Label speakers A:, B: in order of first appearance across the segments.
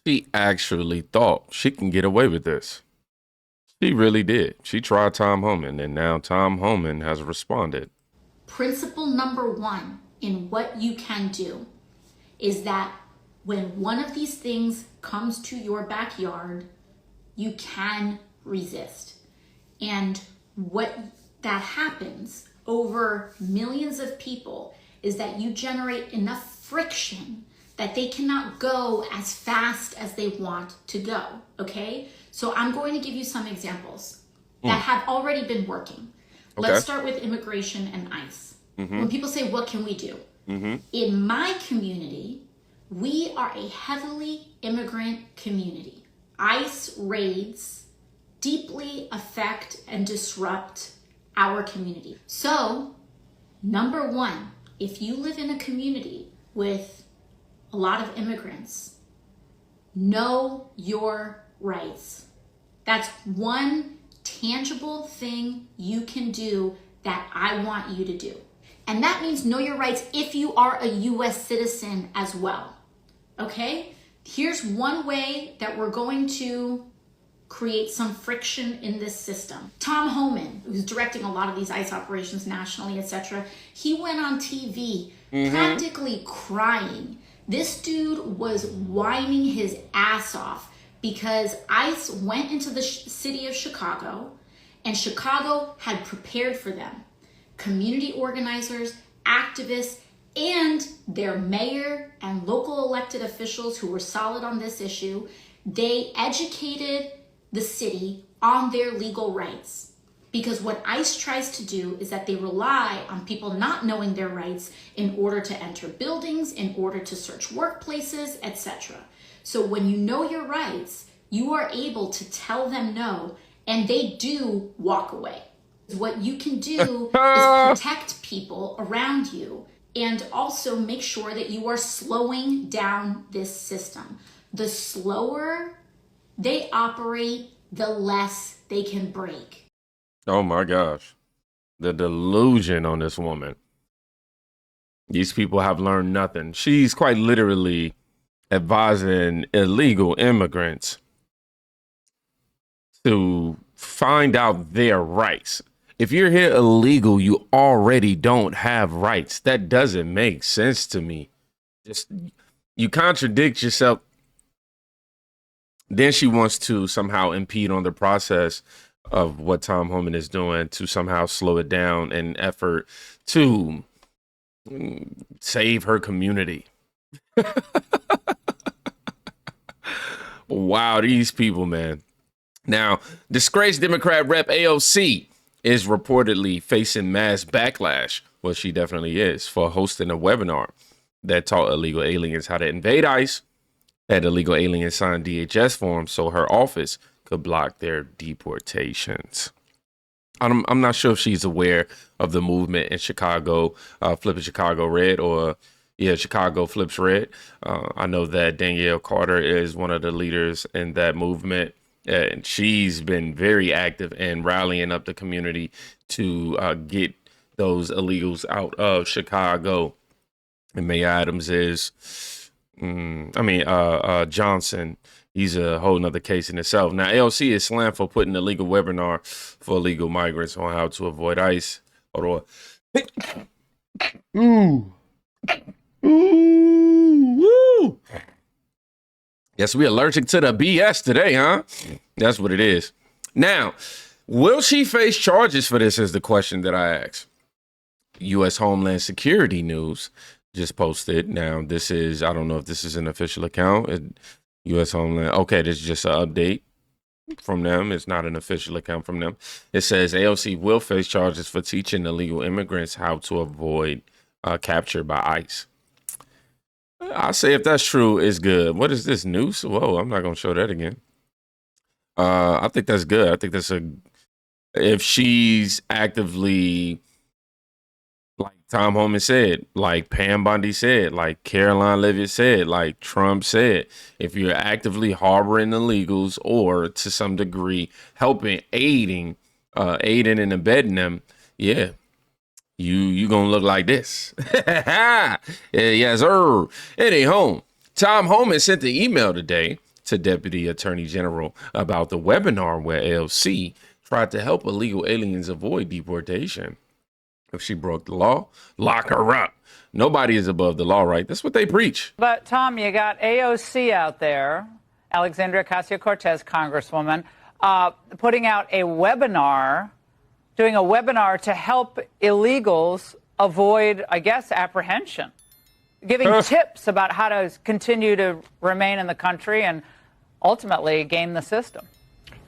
A: She actually thought she can get away with this. She really did. She tried Tom Homan, and now Tom Homan has responded.
B: Principle number one in what you can do is that when one of these things comes to your backyard, you can resist. And what that happens over millions of people is that you generate enough friction that they cannot go as fast as they want to go, okay? So I'm going to give you some examples that have already been working.
A: Okay.
B: Let's start with immigration and ICE. When people say, what can we do? In my community, we are a heavily immigrant community. ICE raids deeply affect and disrupt our community. So, number one, if you live in a community with a lot of immigrants, know your rights. That's one tangible thing you can do that I want you to do. And that means know your rights if you are a US citizen as well. Okay? Here's one way that we're going to create some friction in this system. Tom Homan, who's directing a lot of these ICE operations nationally, etc., he went on TV practically crying. This dude was whining his ass off because ICE went into the city of Chicago and Chicago had prepared for them. Community organizers, activists, and their mayor and local elected officials who were solid on this issue, they educated the city on their legal rights. Because what ICE tries to do is that they rely on people not knowing their rights in order to enter buildings, in order to search workplaces, etc. So when you know your rights, you are able to tell them no, and they do walk away. What you can do is protect people around you and also make sure that you are slowing down this system. The slower they operate, the less they can break.
A: Oh my gosh. The delusion on this woman. These people have learned nothing. She's quite literally advising illegal immigrants to find out their rights. If you're here illegal, you already don't have rights. That doesn't make sense to me. Just you contradict yourself. Then she wants to somehow impede on the process of what Tom Homan is doing to somehow slow it down in effort to save her community. Wow, these people, man. Now, disgraced Democrat Rep AOC is reportedly facing mass backlash. Well, she definitely is, for hosting a webinar that taught illegal aliens how to invade ICE, had illegal aliens sign DHS forms so her office could block their deportations. I'm not sure if she's aware of the movement in Chicago, Flipping Chicago Red, or Chicago Flips Red. I know that Danielle Carter is one of the leaders in that movement. And she's been very active in rallying up the community to get those illegals out of Chicago. And May Adams is, Johnson. He's a whole nother case in itself. Now, AOC is slammed for putting a legal webinar for illegal migrants on how to avoid ICE. Hold on. Ooh. Woo. Yes, we allergic to the BS today, huh? That's what it is. Now, will she face charges for this is the question that I ask. U.S. Homeland Security News just posted. Now, this is, I don't know if this is an official account. U.S. Homeland. Okay, this is just an update from them. It's not an official account from them. It says AOC will face charges for teaching illegal immigrants how to avoid capture by ICE. I say if that's true, it's good. What is this news? Whoa, I'm not gonna show that again. I think that's good. I think if she's actively, like Tom Homan said, like Pam Bondi said, like Caroline Levitt said, like Trump said, if you're actively harboring illegals or to some degree helping, aiding and abetting them, yeah. You gonna look like this. Yes, sir. Anyhow, Tom Homan sent the email today to Deputy Attorney General about the webinar where AOC tried to help illegal aliens avoid deportation. If she broke the law, lock her up. Nobody is above the law, right? That's what they preach.
C: But, Tom, you got AOC out there, Alexandria Ocasio-Cortez, Congresswoman, putting out a webinar, doing a webinar to help illegals avoid, I guess, apprehension, giving tips about how to continue to remain in the country and ultimately game the system.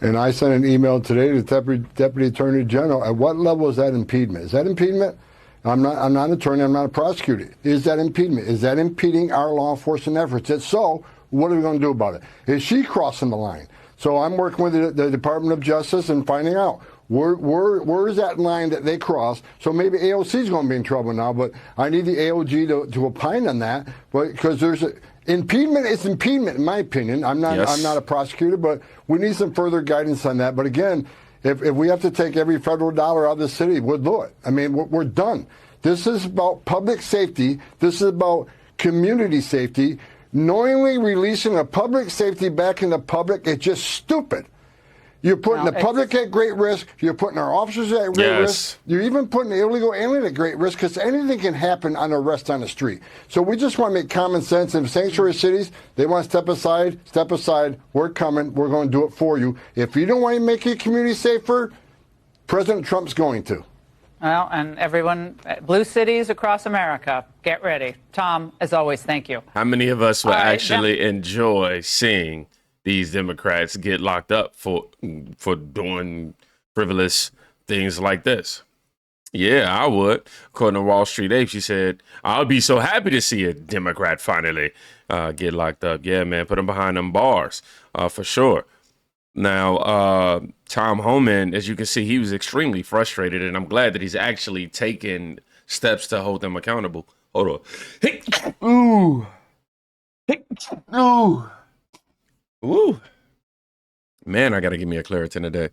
D: And I sent an email today to the Deputy Attorney General. At what level is that impediment? Is that impediment? I'm not an attorney. I'm not a prosecutor. Is that impediment? Is that impeding our law enforcement efforts? If so, what are we going to do about it? Is she crossing the line? So I'm working with the Department of Justice and finding out where is that line that they cross. So maybe AOC is going to be in trouble now, but I need the AOG to opine on that. But because there's impediment is impediment, in my opinion. I'm not a prosecutor, but we need some further guidance on that. But again, if we have to take every federal dollar out of the city, we'll do it. I mean, we're done. This is about public safety. This is about community safety. Knowingly releasing a public safety back in the public is just stupid. You're putting the public at great risk. You're putting our officers at great risk. You're even putting the illegal alien at great risk because anything can happen on arrest on the street. So we just want to make common sense. In sanctuary cities, they want to step aside. Step aside. We're coming. We're going to do it for you. If you don't want to make your community safer, President Trump's going to.
C: Well, and everyone, blue cities across America, get ready. Tom, as always, thank you.
A: How many of us would actually enjoy seeing these Democrats get locked up for doing frivolous things like this? Yeah, I would. According to Wall Street Ape, she said, I'll be so happy to see a Democrat finally get locked up. Yeah, man, put them behind them bars for sure. Now, Tom Homan, as you can see, he was extremely frustrated, and I'm glad that he's actually taken steps to hold them accountable. Hold on. Hey, ooh. Hey, ooh. Ooh. Man, I got to give me a Claritin today.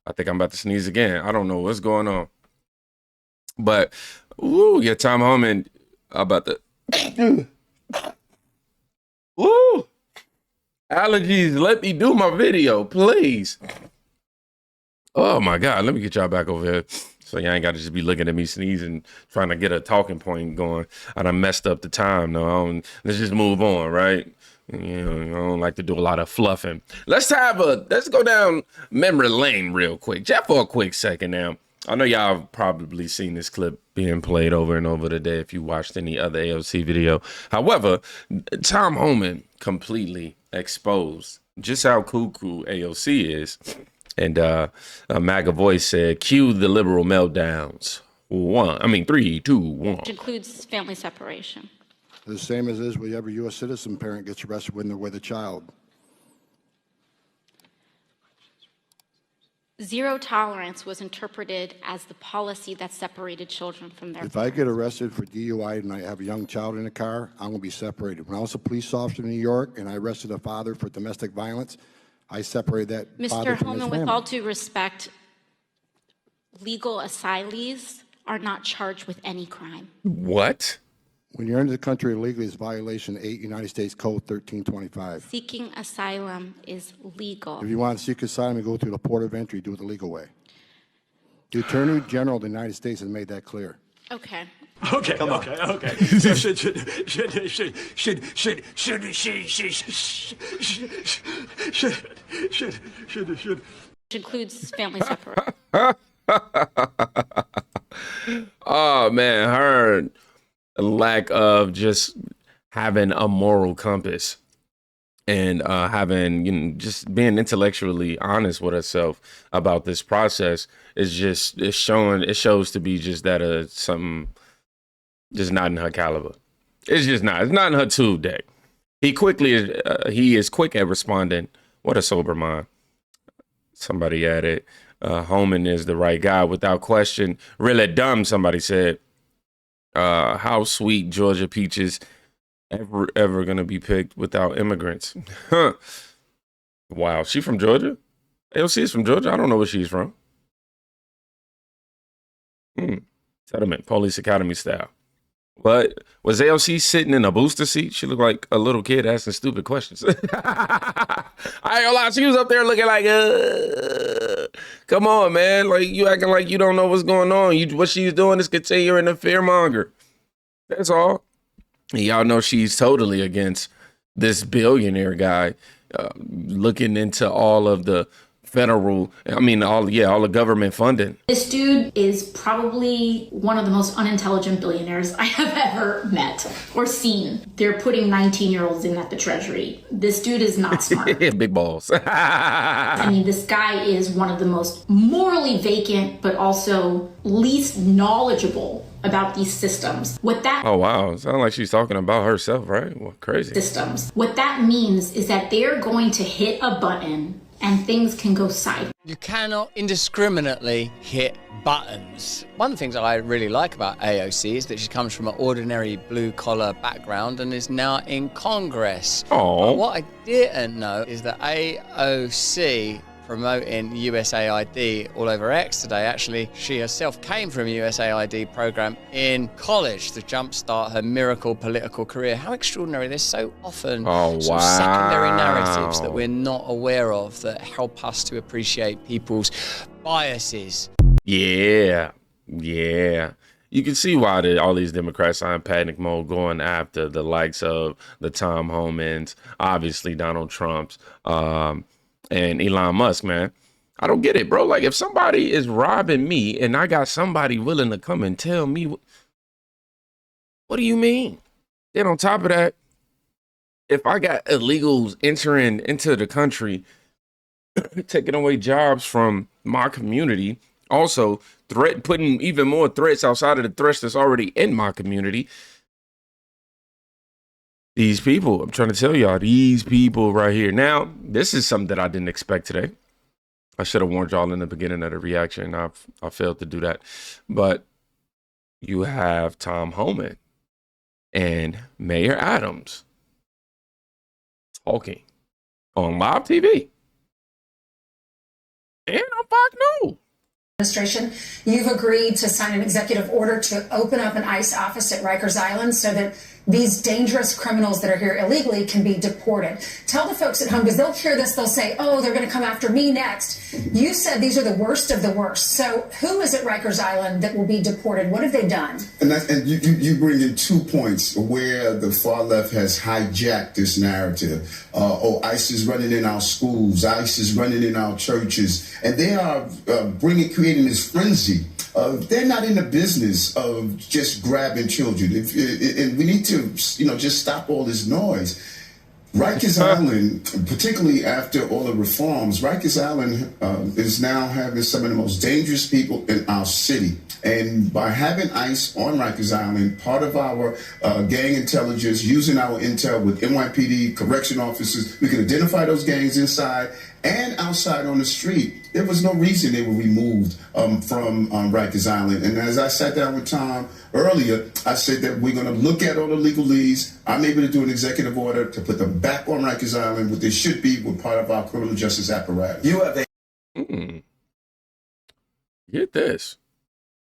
A: I think I'm about to sneeze again. I don't know what's going on. But, ooh, yeah, Tom Homan about the... Ooh. Allergies, let me do my video, please. Oh, my God. Let me get y'all back over here. So y'all ain't got to just be looking at me sneezing, trying to get a talking point going. I done messed up the time. No, let's just move on, right? You know, I don't like to do a lot of fluffing. Let's go down memory lane real quick. Just for a quick second now. I know y'all have probably seen this clip being played over and over today if you watched any other AOC video. However, Tom Homan completely exposed just how cuckoo AOC is. And a MAGA voice said, cue the liberal meltdowns. 3, 2, 1.
B: Which includes family separation.
D: The same as is with every U.S. citizen parent gets arrested when they're with a child.
B: Zero tolerance was interpreted as the policy that separated children from their
D: If I get arrested for DUI and I have a young child in the car, I'm going to be separated. When I was a police officer in New York and I arrested a father for domestic violence, I separated that father from his
B: Mr.
D: family.
B: Homan, with all due respect, legal asylees are not charged with any crime.
A: What?
D: When you're into the country illegally, it's violation 8 United States Code 1325.
B: Seeking asylum is legal.
D: If you want to seek asylum and go through the port of entry, do it the legal way. The Attorney General of the United States has made that clear.
B: Okay.
E: Okay. Come on. Okay. Should.
B: Which includes family separation.
A: Oh, man, her lack of just having a moral compass and having, just being intellectually honest with herself about this process is just, it shows to be just that something just not in her caliber. It's just not. It's not in her tube deck. He is quick at responding. What a sober mind. Somebody added, Homan is the right guy without question. Really dumb, somebody said. How sweet Georgia peaches ever gonna be picked without immigrants? Huh. Wow, she from Georgia? AOC is from Georgia? I don't know where she's from. Settlement, police academy style. But was AOC sitting in a booster seat? She looked like a little kid asking stupid questions. I ain't gonna lie, she was up there looking like, come on, man. Like, you acting like you don't know what's going on. What she's doing is continuing to fearmonger. That's all. And y'all know she's totally against this billionaire guy looking into all of the all the government funding.
B: This dude is probably one of the most unintelligent billionaires I have ever met or seen. They're putting 19-year-olds in at the Treasury. This dude is not smart.
A: Big balls.
B: I mean, this guy is one of the most morally vacant, but also least knowledgeable about these systems.
A: Oh, wow. Sounds like she's talking about herself, right? Well, crazy.
B: Systems. What that means is that they're going to hit a button and things can go sideways.
F: You cannot indiscriminately hit buttons. One of the things I really like about AOC is that she comes from an ordinary blue-collar background and is now in Congress.
A: Oh.
F: What I didn't know is that AOC promoting USAID all over X today. Actually, she herself came from a USAID program in college to jumpstart her miracle political career. How extraordinary. There's so often sort of secondary narratives that we're not aware of that help us to appreciate people's biases.
A: Yeah. You can see why all these Democrats are in panic mode going after the likes of the Tom Homans, obviously Donald Trump's, and Elon Musk, man. I don't get it, bro. Like, if somebody is robbing me and I got somebody willing to come and tell me, what do you mean? Then on top of that, if I got illegals entering into the country, taking away jobs from my community, also putting even more threats outside of the threats that's already in my community, these people, I'm trying to tell y'all, these people right here. Now, this is something that I didn't expect today. I should have warned y'all in the beginning of the reaction. I failed to do that. But you have Tom Homan and Mayor Adams talking on live TV and on Fox News.
G: Administration, you've agreed to sign an executive order to open up an ICE office at Rikers Island so that these dangerous criminals that are here illegally can be deported. Tell the folks at home, because they'll hear this, they'll say, oh, they're going to come after me next. You said these are the worst of the worst. So who is at Rikers Island that will be deported? What have they done?
H: And you bring in 2 points where the far left has hijacked this narrative. ICE is running in our schools, ICE is running in our churches, and they are creating this frenzy. They're not in the business of just grabbing children. And we need to, just stop all this noise. Rikers Island, particularly after all the reforms, Rikers Island is now having some of the most dangerous people in our city. And by having ICE on Rikers Island, part of our gang intelligence, using our intel with NYPD, correction officers, we can identify those gangs inside and outside on the street. There was no reason they were removed from Rikers Island. And as I sat down with Tom earlier, I said that we're going to look at all the legalese. I'm able to do an executive order to put them back on Rikers Island, what they should be with part of our criminal justice apparatus. You have a
A: Get this.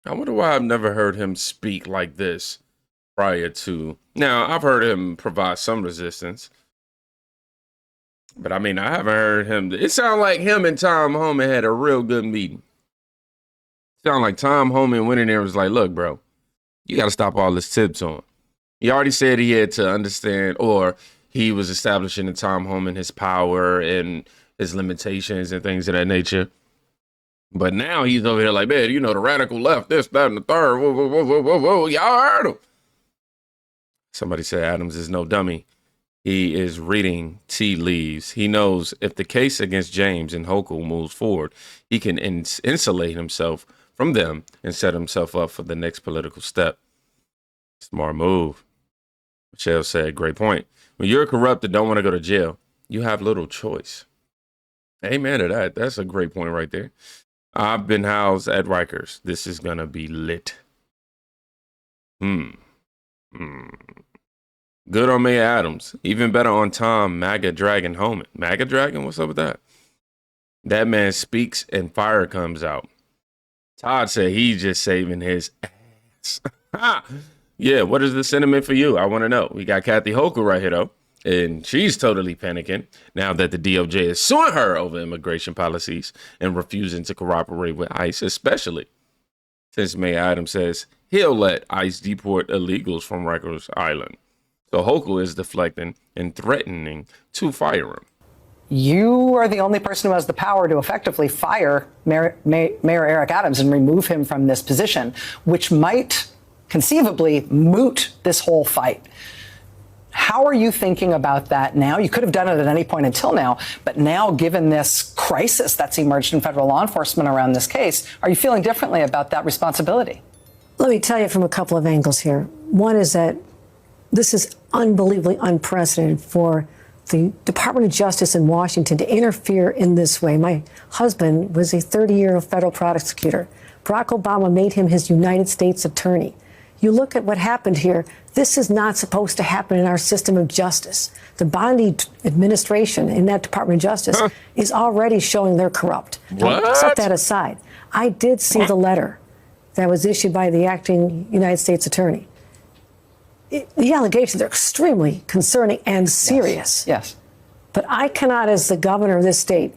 A: I wonder why I've never heard him speak like this prior to. Now, I've heard him provide some resistance. But I mean, I haven't heard him. It sounded like him and Tom Homan had a real good meeting. It sounded like Tom Homan went in there and was like, look, bro, you got to stop all this tips on. He already said he had to understand, or he was establishing in Tom Homan his power and his limitations and things of that nature. But now he's over here like, man, the radical left, this, that, and the third. Whoa, whoa, whoa, whoa, whoa, whoa. Y'all heard him. Somebody said Adams is no dummy. He is reading tea leaves. He knows if the case against James and Hochul moves forward, he can insulate himself from them and set himself up for the next political step. Smart move. Michelle said, great point. When you're corrupt and don't want to go to jail, you have little choice. Amen to that. That's a great point right there. I've been housed at Rikers. This is going to be lit. Good on Mayor Adams. Even better on Tom MAGA Dragon Homan. MAGA Dragon? What's up with that? That man speaks and fire comes out. Todd said he's just saving his ass. Yeah, what is the sentiment for you? I want to know. We got Kathy Hochul right here, though. And she's totally panicking now that the DOJ is suing her over immigration policies and refusing to cooperate with ICE, especially since Mayor Adams says he'll let ICE deport illegals from Rikers Island. So Hochul is deflecting and threatening to fire him.
I: You are the only person who has the power to effectively fire Mayor Eric Adams and remove him from this position, which might conceivably moot this whole fight. How are you thinking about that now? You could have done it at any point until now, but now, given this crisis that's emerged in federal law enforcement around this case, are you feeling differently about that responsibility?
J: Let me tell you from a couple of angles here. One is that this is unbelievably unprecedented for the Department of Justice in Washington to interfere in this way. My husband was a 30-year federal prosecutor. Barack Obama made him his United States attorney. You look at what happened here. This is not supposed to happen in our system of justice. The Bondi administration in that Department of Justice is already showing they're corrupt. Now, set that aside. I did see the letter that was issued by the acting United States attorney. The allegations are extremely concerning and serious.
I: Yes.
J: But I cannot, as the governor of this state,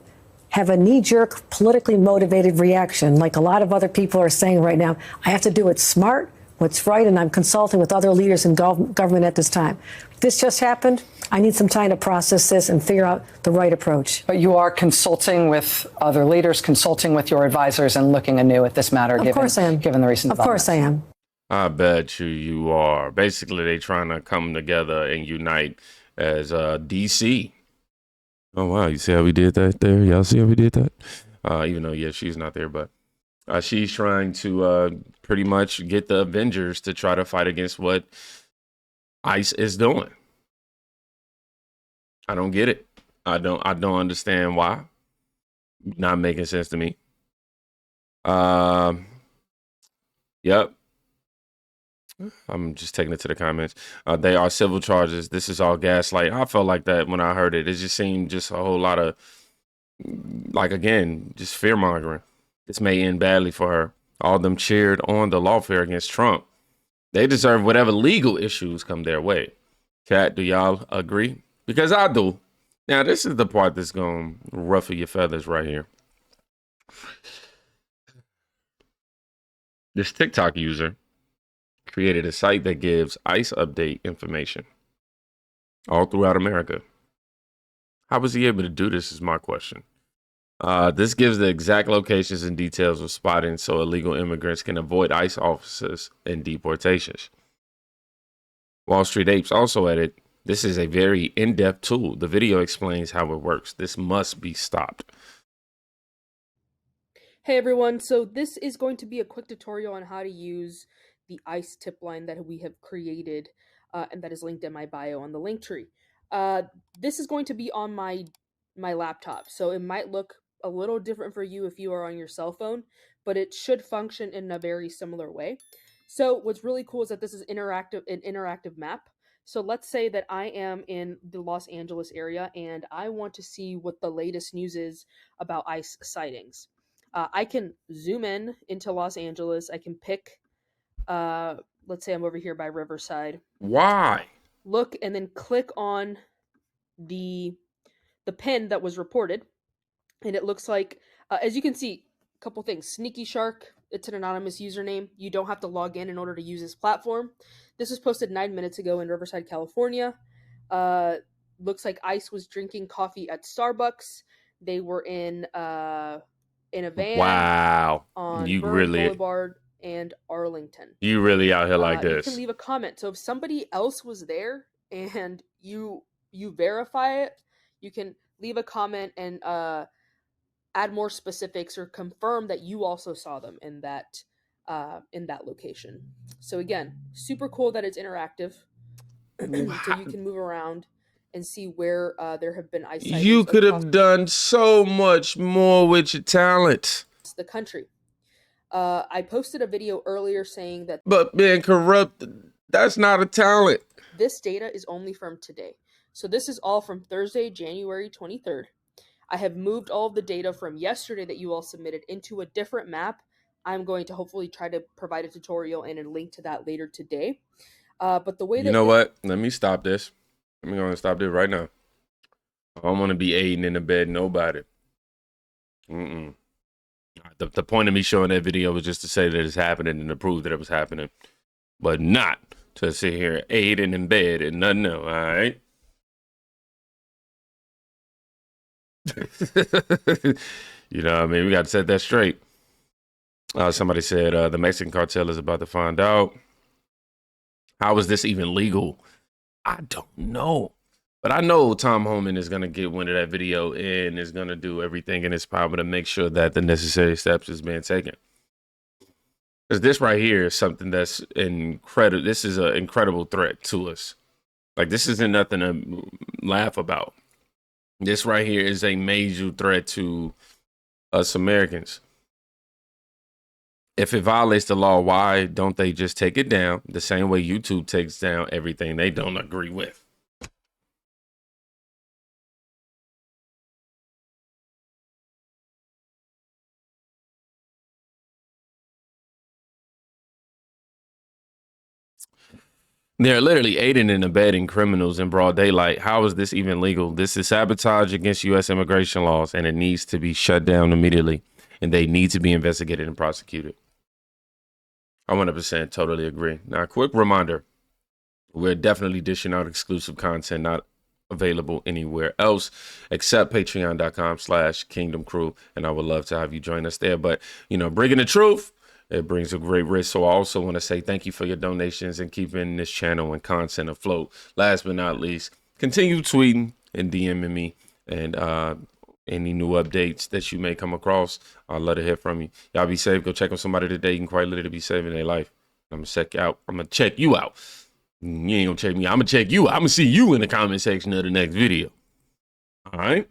J: have a knee-jerk, politically motivated reaction like a lot of other people are saying right now. I have to do it smart, what's right, and I'm consulting with other leaders in government at this time. This just happened. I need some time to process this and figure out the right approach.
I: But you are consulting with other leaders, consulting with your advisors, and looking anew at this matter,
J: Of course I am.
I: Given the recent developments.
J: Of course I am.
A: I bet you are. Basically, they trying to come together and unite as DC. Oh, wow. You see how we did that there? Y'all see how we did that? Even though, yeah, she's not there, but she's trying to pretty much get the Avengers to try to fight against what ICE is doing. I don't get it. I don't understand why. Not making sense to me. Yep. I'm just taking it to the comments. They are civil charges. This is all gaslight. I felt like that when I heard it. It just seemed just a whole lot of, like, again, just fear mongering. This may end badly for her. All of them cheered on the lawfare against Trump. They deserve whatever legal issues come their way. Kat, do y'all agree? Because I do. Now, this is the part that's going to ruffle your feathers right here. This TikTok user created a site that gives ICE update information all throughout America. How was he able to do this is my question. This gives the exact locations and details of spotting so illegal immigrants can avoid ICE officers and deportations. Wall Street Apes also added, this is a very in-depth tool. The video explains how it works. This must be stopped.
K: Hey everyone, so this is going to be a quick tutorial on how to use the ICE tip line that we have created and that is linked in my bio on the link tree. This is going to be on my laptop, so it might look a little different for you if you are on your cell phone, but it should function in a very similar way. So what's really cool is that this is an interactive map. So let's say that I am in the Los Angeles area and I want to see what the latest news is about ICE sightings. I can zoom in into Los Angeles. I can pick, let's say I'm over here by Riverside.
A: Why?
K: Look and then click on the pin that was reported. And it looks like, as you can see, a couple things. Sneaky Shark, it's an anonymous username. You don't have to log in order to use this platform. This was posted 9 minutes ago in Riverside, California. Looks like ICE was drinking coffee at Starbucks. They were in a van.
A: Wow.
K: On
A: You
K: Burn
A: really
K: Boulevard and Arlington.
A: You really out here like this.
K: You can leave a comment. So if somebody else was there and you verify it, you can leave a comment and add more specifics or confirm that you also saw them in that location. So again, super cool that it's interactive. So you can move around and see where there have been ICE sightings.
A: You could have done so much more with your talent.
K: The country. I posted a video earlier saying that.
A: But being corrupt, that's not a talent.
K: This data is only from today. So this is all from Thursday, January 23rd. I have moved all of the data from yesterday that you all submitted into a different map. I'm going to hopefully try to provide a tutorial and a link to that later today. But the way that
A: you know what? Let me stop this. I'm going to stop this right now. I don't want to be aiding in the bed, nobody. The point of me showing that video was just to say that it's happening and to prove that it was happening, but not to sit here aiding in bed and nothing else, all right? You know what I mean? We got to set that straight. Somebody said the Mexican cartel is about to find out. How is this even legal? I don't know. But I know Tom Homan is going to get wind of that video and is going to do everything in his power to make sure that the necessary steps is being taken. Because this right here is something that's incredible. This is an incredible threat to us. Like, this isn't nothing to laugh about. This right here is a major threat to us Americans. If it violates the law, why don't they just take it down the same way YouTube takes down everything they don't agree with? They're literally aiding and abetting criminals in broad daylight. How is this even legal? This is sabotage against U.S. immigration laws, and it needs to be shut down immediately, and they need to be investigated and prosecuted. I 100% totally agree. Now, a quick reminder, we're definitely dishing out exclusive content not available anywhere else except patreon.com/Kingdom Crew, and I would love to have you join us there. But, you know, bringing the truth, it brings a great risk. So I also want to say thank you for your donations and keeping this channel and content afloat. Last but not least, continue tweeting and DMing me and any new updates that you may come across. I'd love to hear from you. Y'all be safe. Go check on somebody today. You can quite literally be saving their life. I'm going to check you out. I'm going to check you out. You ain't going to check me. I'm going to check you out. I'm going to see you in the comment section of the next video. All right.